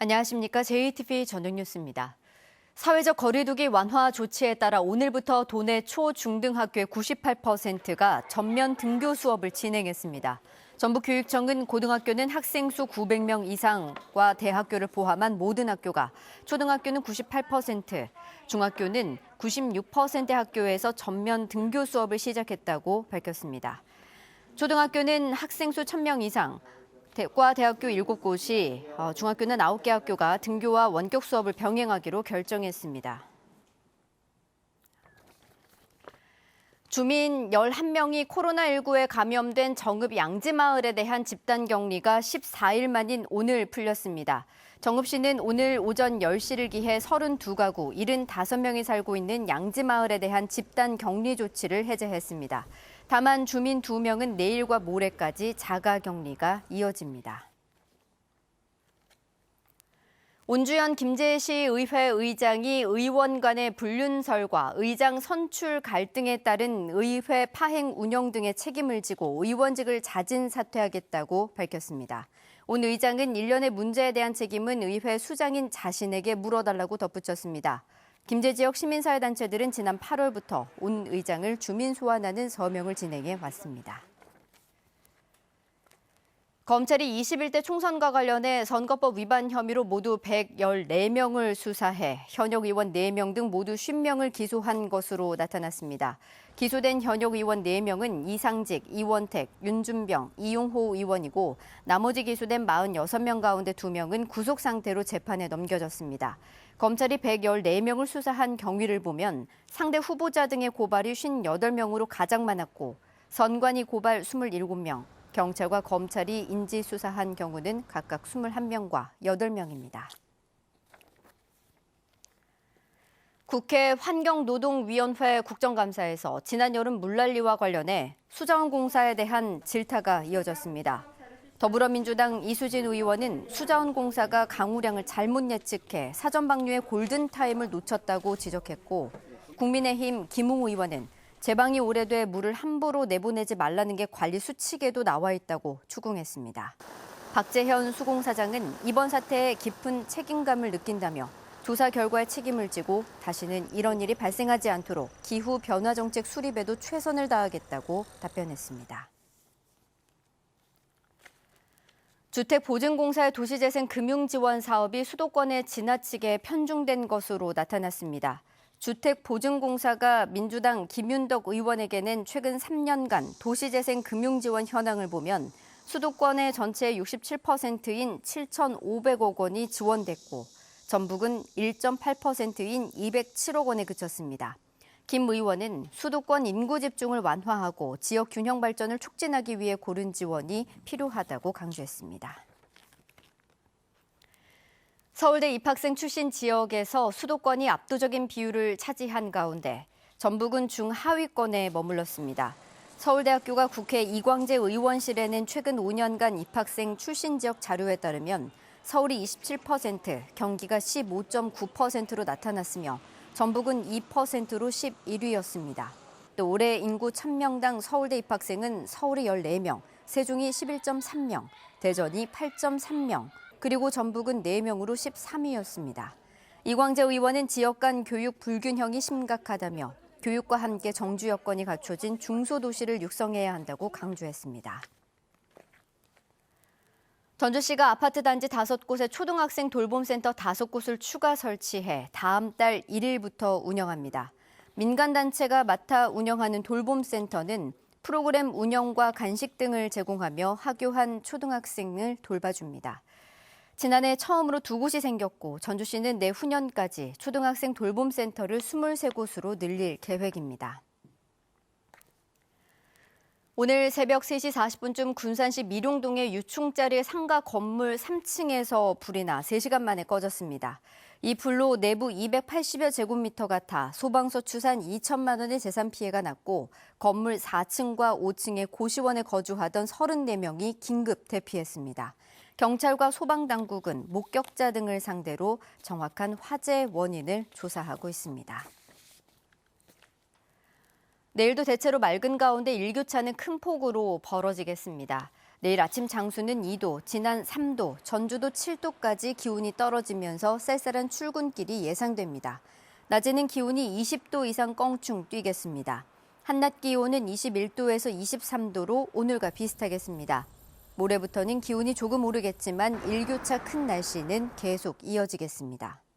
안녕하십니까. JTBC 저녁 뉴스입니다. 사회적 거리두기 완화 조치에 따라 오늘부터 도내 초, 중등학교의 98%가 전면 등교 수업을 진행했습니다. 전북교육청은 고등학교는 학생 수 900명 이상과 대학교를 포함한 모든 학교가, 초등학교는 98%, 중학교는 96%의 학교에서 전면 등교 수업을 시작했다고 밝혔습니다. 초등학교는 학생 수 1000명 이상, 과 대학교 7곳이, 중학교는 9개 학교가 등교와 원격 수업을 병행하기로 결정했습니다. 주민 11명이 코로나19에 감염된 정읍 양지마을에 대한 집단격리가 14일 만인 오늘 풀렸습니다. 정읍시는 오늘 오전 10시를 기해 32가구 75명이 살고 있는 양지마을에 대한 집단격리 조치를 해제했습니다. 다만 주민 2명은 내일과 모레까지 자가격리가 이어집니다. 온주현 김제시의회 의장이 의원 간의 불륜설과 의장 선출 갈등에 따른 의회 파행 운영 등의 책임을 지고 의원직을 자진 사퇴하겠다고 밝혔습니다. 온 의장은 일련의 문제에 대한 책임은 의회 수장인 자신에게 물어달라고 덧붙였습니다. 김제 지역 시민사회단체들은 지난 8월부터 온 의장을 주민 소환하는 서명을 진행해 왔습니다. 검찰이 21대 총선과 관련해 선거법 위반 혐의로 모두 114명을 수사해 현역 의원 4명 등 모두 50명을 기소한 것으로 나타났습니다. 기소된 현역 의원 4명은 이상직, 이원택, 윤준병, 이용호 의원이고 나머지 기소된 46명 가운데 2명은 구속 상태로 재판에 넘겨졌습니다. 검찰이 114명을 수사한 경위를 보면 상대 후보자 등의 고발이 58명으로 가장 많았고 선관위 고발 27명, 경찰과 검찰이 인지수사한 경우는 각각 21명과 8명입니다. 국회 환경노동위원회 국정감사에서 지난 여름 물난리와 관련해 수자원공사에 대한 질타가 이어졌습니다. 더불어민주당 이수진 의원은 수자원공사가 강우량을 잘못 예측해 사전 방류의 골든타임을 놓쳤다고 지적했고, 국민의힘 김웅 의원은 제방이 오래돼 물을 함부로 내보내지 말라는 게 관리 수칙에도 나와 있다고 추궁했습니다. 박재현 수공사장은 이번 사태에 깊은 책임감을 느낀다며 조사 결과에 책임을 지고 다시는 이런 일이 발생하지 않도록 기후 변화 정책 수립에도 최선을 다하겠다고 답변했습니다. 주택보증공사의 도시재생 금융지원 사업이 수도권에 지나치게 편중된 것으로 나타났습니다. 주택보증공사가 민주당 김윤덕 의원에게 낸 최근 3년간 도시재생 금융지원 현황을 보면 수도권의 전체의 67%인 7,500억 원이 지원됐고 전북은 1.8%인 207억 원에 그쳤습니다. 김 의원은 수도권 인구 집중을 완화하고 지역 균형 발전을 촉진하기 위해 고른 지원이 필요하다고 강조했습니다. 서울대 입학생 출신 지역에서 수도권이 압도적인 비율을 차지한 가운데 전북은 중하위권에 머물렀습니다. 서울대학교가 국회 이광재 의원실에 낸 최근 5년간 입학생 출신 지역 자료에 따르면 서울이 27%, 경기가 15.9%로 나타났으며 전북은 2%로 11위였습니다. 또 올해 인구 1000명당 서울대 입학생은 서울이 14명, 세종이 11.3명, 대전이 8.3명, 그리고 전북은 4명으로 13위였습니다. 이광재 의원은 지역 간 교육 불균형이 심각하다며 교육과 함께 정주 여건이 갖춰진 중소도시를 육성해야 한다고 강조했습니다. 전주시가 아파트 단지 5곳에 초등학생 돌봄센터 5곳을 추가 설치해 다음 달 1일부터 운영합니다. 민간단체가 맡아 운영하는 돌봄센터는 프로그램 운영과 간식 등을 제공하며 하교한 초등학생을 돌봐줍니다. 지난해 처음으로 2곳이 생겼고 전주시는 내후년까지 초등학생 돌봄센터를 23곳으로 늘릴 계획입니다. 오늘 새벽 3시 40분쯤 군산시 밀용동의 유충자리 상가 건물 3층에서 불이 나 3시간 만에 꺼졌습니다. 이 불로 내부 280여 제곱미터가 타 소방서 추산 2천만 원의 재산 피해가 났고 건물 4층과 5층의 고시원에 거주하던 34명이 긴급 대피했습니다. 경찰과 소방당국은 목격자 등을 상대로 정확한 화재 원인을 조사하고 있습니다. 내일도 대체로 맑은 가운데 일교차는 큰 폭으로 벌어지겠습니다. 내일 아침 장수는 2도, 진안 3도, 전주도 7도까지 기온이 떨어지면서 쌀쌀한 출근길이 예상됩니다. 낮에는 기온이 20도 이상 껑충 뛰겠습니다. 한낮 기온은 21도에서 23도로 오늘과 비슷하겠습니다. 모레부터는 기온이 조금 오르겠지만 일교차 큰 날씨는 계속 이어지겠습니다.